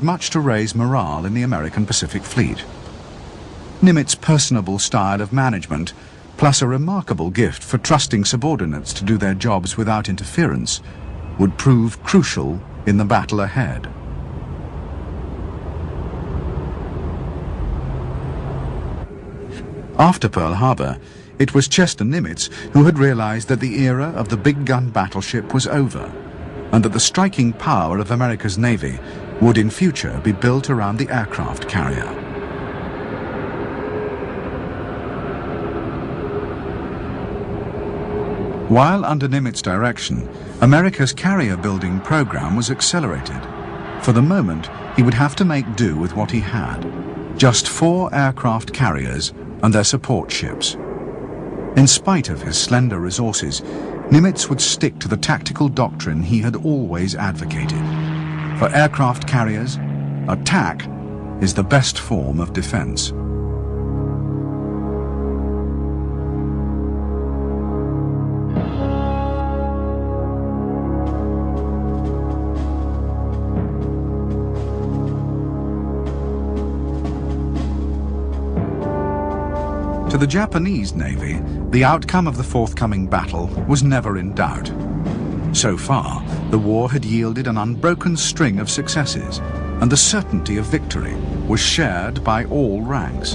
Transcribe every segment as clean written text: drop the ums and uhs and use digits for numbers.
did much to raise morale in the American Pacific Fleet. Nimitz' personable style of management, plus a remarkable gift for trusting subordinates to do their jobs without interference, would prove crucial in the battle ahead. After Pearl Harbor, it was Chester Nimitz who had realized that the era of the big gun battleship was over, and that the striking power of America's Navy would in future be built around the aircraft carrier. While under Nimitz's direction, America's carrier-building program was accelerated. For the moment, he would have to make do with what he had: just 4 aircraft carriers and their support ships. In spite of his slender resources, Nimitz would stick to the tactical doctrine he had always advocated. For aircraft carriers, attack is the best form of defense. To the Japanese Navy, the outcome of the forthcoming battle was never in doubt. So far, the war had yielded an unbroken string of successes, and the certainty of victory was shared by all ranks.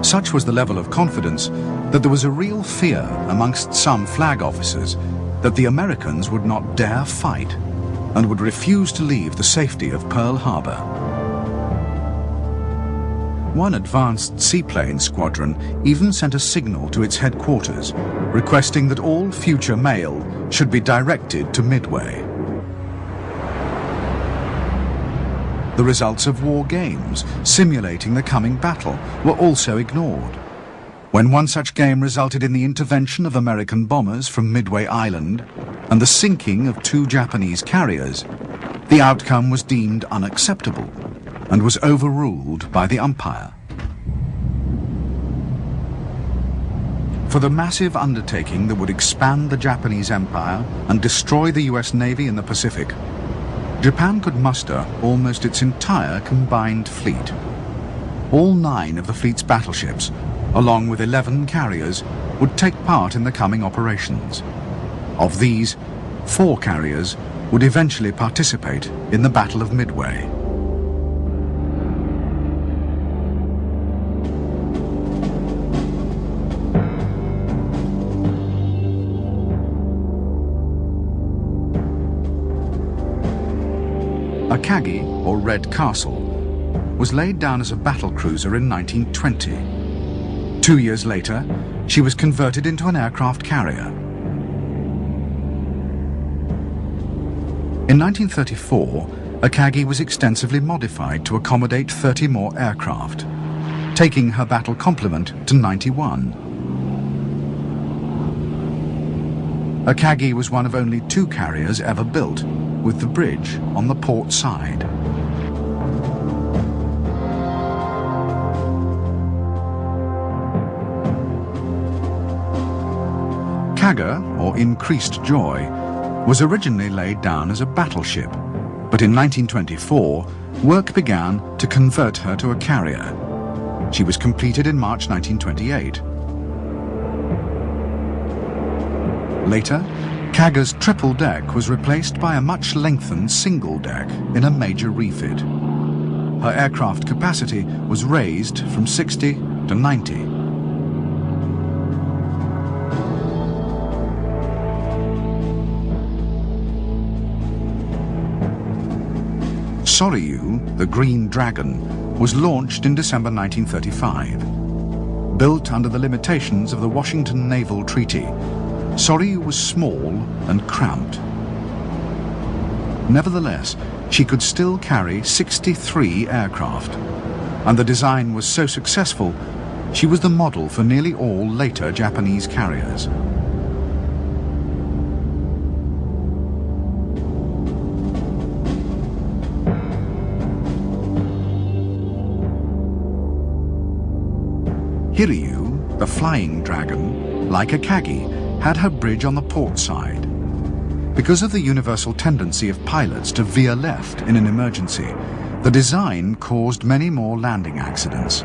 Such was the level of confidence that there was a real fear amongst some flag officers that the Americans would not dare fight and would refuse to leave the safety of Pearl Harbor. One advanced seaplane squadron even sent a signal to its headquarters, requesting that all future mail should be directed to Midway. The results of war games simulating the coming battle were also ignored. When one such game resulted in the intervention of American bombers from Midway Island and the sinking of 2 Japanese carriers, the outcome was deemed unacceptable and was overruled by the umpire. For the massive undertaking that would expand the Japanese Empire and destroy the US Navy in the Pacific, Japan could muster almost its entire combined fleet. All 9 of the fleet's battleships, along with 11 carriers, would take part in the coming operations. Of these, 4 carriers would eventually participate in the Battle of Midway. Akagi, or Red Castle, was laid down as a battle cruiser in 1920. 2 years later, she was converted into an aircraft carrier. In 1934, Akagi was extensively modified to accommodate 30 more aircraft, taking her battle complement to 91. Akagi was one of only 2 carriers ever built, with the bridge on the port side. Kaga, or Increased Joy, was originally laid down as a battleship, but in 1924, work began to convert her to a carrier. She was completed in March 1928. Later, Kaga's triple deck was replaced by a much lengthened single deck in a major refit. Her aircraft capacity was raised from 60 to 90. Soryu, the Green Dragon, was launched in December 1935. Built under the limitations of the Washington Naval Treaty, Soryu was small and cramped. Nevertheless, she could still carry 63 aircraft, and the design was so successful, she was the model for nearly all later Japanese carriers. Hiryu, the Flying Dragon, like Akagi, had her bridge on the port side, Because of the universal tendency of pilots to veer left in an emergency, the design caused many more landing accidents.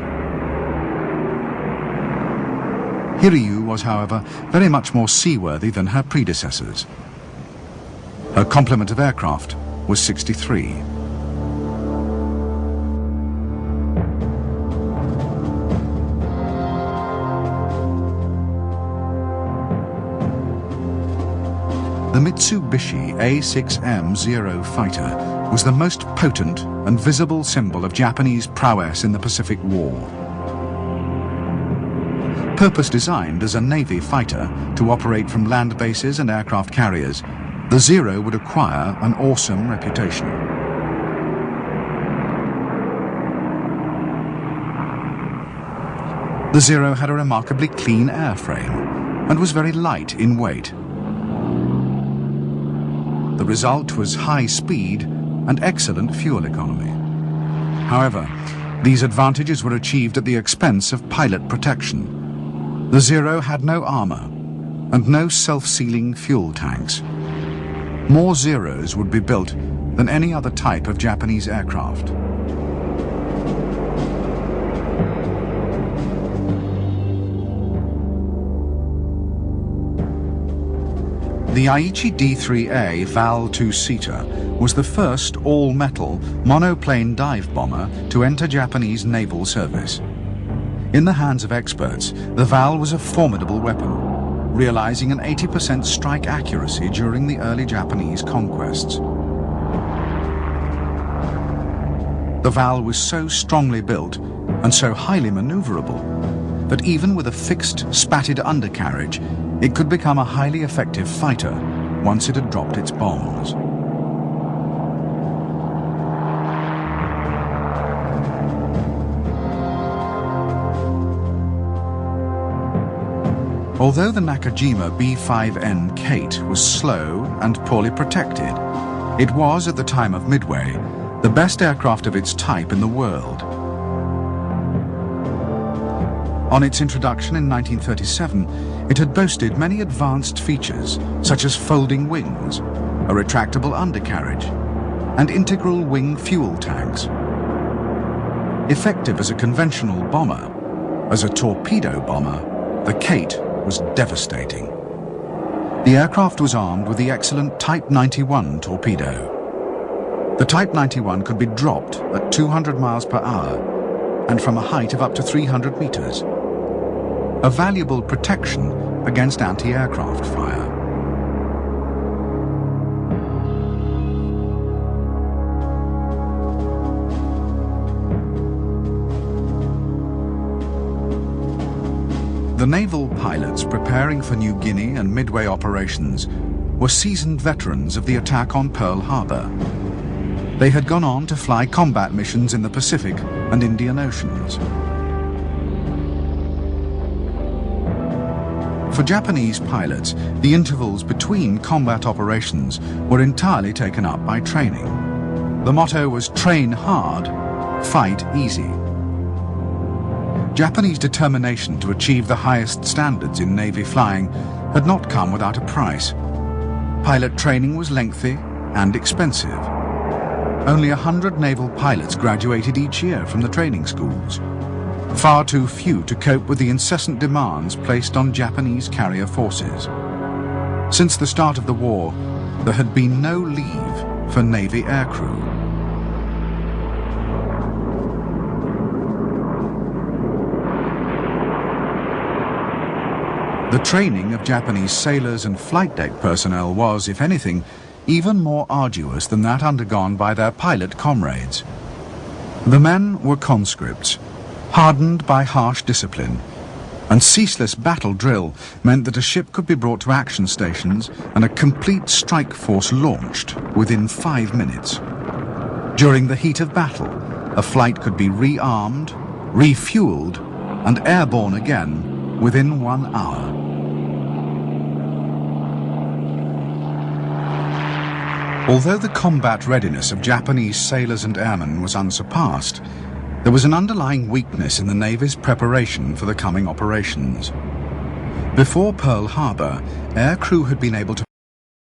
Hiryu was, however, very much more seaworthy than her predecessors. Her complement of aircraft was 63. The Mitsubishi A6M-0 fighter was the most potent and visible symbol of Japanese prowess in the Pacific War. Purpose-designed as a Navy fighter to operate from land bases and aircraft carriers, the Zero would acquire an awesome reputation. The Zero had a remarkably clean airframe and was very light in weight. The result was high speed and excellent fuel economy. However, these advantages were achieved at the expense of pilot protection. The Zero had no armor and no self-sealing fuel tanks. More Zeros would be built than any other type of Japanese aircraft. The Aichi D-3A Val two-seater was the first all-metal monoplane dive bomber to enter Japanese naval service. In the hands of experts, the Val was a formidable weapon, realizing an 80% strike accuracy during the early Japanese conquests. The Val was so strongly built and so highly maneuverable that even with a fixed, spatted undercarriage, it could become a highly effective fighter once it had dropped its bombs. Although the Nakajima B-5N Kate was slow and poorly protected, it was, at the time of Midway, the best aircraft of its type in the world. On its introduction in 1937, it had boasted many advanced features, such as folding wings, a retractable undercarriage, and integral wing fuel tanks. Effective as a conventional bomber, as a torpedo bomber, the Kate was devastating. The aircraft was armed with the excellent Type 91 torpedo. The Type 91 could be dropped at 200 miles per hour and from a height of up to 300 meters. A valuable protection against anti-aircraft fire. The naval pilots preparing for New Guinea and Midway operations were seasoned veterans of the attack on Pearl Harbor. They had gone on to fly combat missions in the Pacific and Indian Oceans. For Japanese pilots, the intervals between combat operations were entirely taken up by training. The motto was train hard, fight easy. Japanese determination to achieve the highest standards in Navy flying had not come without a price. Pilot training was lengthy and expensive. Only 100 naval pilots graduated each year from the training schools. Far too few to cope with the incessant demands placed on Japanese carrier forces. Since the start of the war, there had been no leave for Navy aircrew. The training of Japanese sailors and flight deck personnel was, if anything, even more arduous than that undergone by their pilot comrades. The men were conscripts, hardened by harsh discipline, and ceaseless battle drill meant that a ship could be brought to action stations and a complete strike force launched within 5 minutes. During the heat of battle, a flight could be rearmed, refueled, and airborne again within 1 hour. Although the combat readiness of Japanese sailors and airmen was unsurpassed, there was an underlying weakness in the Navy's preparation for the coming operations. Before Pearl Harbor, aircrew had been able to